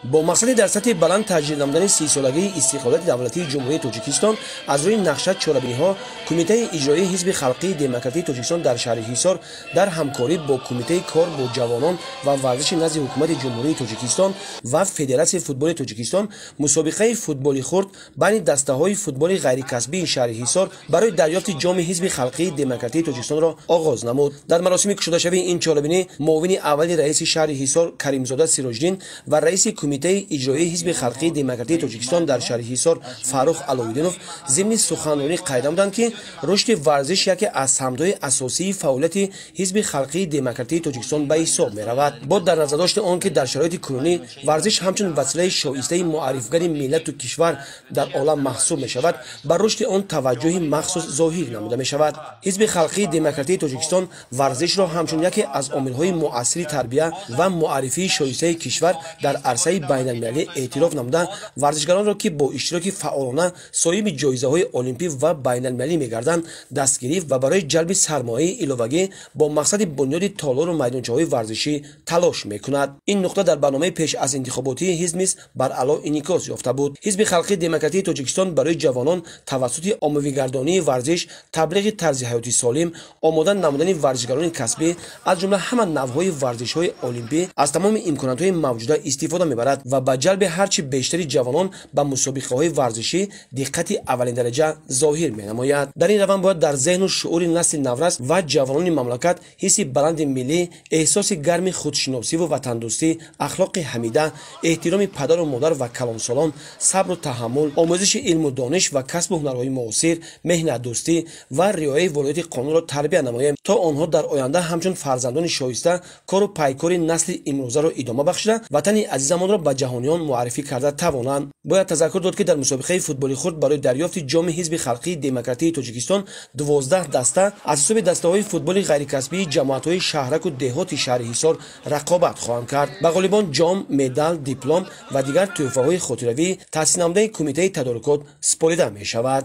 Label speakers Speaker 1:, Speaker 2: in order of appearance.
Speaker 1: با مقصد در سطح بلند تجدید نمودن 30 سالگی استقلالیت دولتی جمهوری تاجیکستان از روی نقشه چورابینی‌ها کمیته اجرایی حزب خلقی دموکراتیک تاجیکستان در شهر حصار در همکاری با کمیته کار با جوانان و ورزش نزد حکومت جمهوری تاجیکستان و فدراسیون فوتبال تاجیکستان مسابقه فوتبالی خرد بین دسته‌های فوتبال غیر کسبی شهر حصار برای دریافت جام حزب خلقی دموکراتیک تاجیکستان را آغاز نمود. در مراسم کشوده‌شوی این چورابینی معاون اول رئیس شهر حصار کریمزاده سیراجدین و رئیس کمیته اجرایی حزب خلقی دموکراتیک تاجیکستان در شهر حصار فاروق علویدینوف ضمن سخنرانی قید نمودند که رشد ورزش یکی از سمت‌های اساسی فعالیت حزب خلقی دموکراتیک تاجیکستان به حساب می‌رود. با در نظر داشت آنکه در شرایط کنونی ورزش همچون وسیله شایسته معرفی‌گر ملت و کشور در عالم محسوب می‌شود، بر رشد آن توجه مخصوص ظاهر نموده می‌شود. حزب خلقی دموکراتیک تاجیکستان ورزش را همچون یکی از عامل‌های مؤثر تربیت و معرفی شایسته کشور در عرصه بین‌المللی اعتراف نموده ورزشکاران را که با اشتراک فعالانه صاحب جایزه‌های المپیک و بین‌المللی می‌گردند دست گرفت و برای جلب سرمایه علاوه‌ای با مقصد بنیاد تالار و میدانچه‌های ورزشی تلاش می‌کند. این نقطه در برنامه پیش از انتخاباتی حزب نیز بر اعلی انعکاس یافته بود. حزب خلقی دموکراتیک تاجیکستان برای جوانان توسط عمومی‌گردانی ورزش، تبلیغ طرز حیاتی سالم، آماده نمودن ورزشکاران کسبی از جمله همه نوع‌های ورزش‌های المپیک از تمام امکانات‌های موجوده استفاده می‌برد و با جلب هرچی بیشتر جوانان به مسابقه‌های ورزشی دقت اولین درجه ظاهر می‌نماید. در این روند باید در ذهن و شعور نسل نورس و جوانان مملکت حس بلند ملی، احساس گرم خودشناسی و وطندوستی، اخلاق حمیده، احترام پدر و مادر و کلانسالان، صبر و تحمل، آموزش علم و دانش و کسب هنرهای معاصر، مهنت دوستی و رعایت ولایت قانون را تربیت نماییم تا آنها در آینده همچون فرزندان شایسته کار و پیکار نسل امروزه را ادامه بخشیده وطن عزیزمان را به جهانیان معرفی کرده توانند. باید تذکر داد که در مسابقه فوتبالی خرد برای دریافت جام حزب خلقی دموکراتیک تاجیکستان 12 دسته از حساب دسته‌های فوتبال غیر کسبی جماعت‌های شهرک و دهات شهر حصار رقابت خواهند کرد. به غالبان جام، مدال، دیپلم و دیگر تحفه‌های خاطره‌ای تأسیس نماده کمیته تدارکات سپرده می‌شود.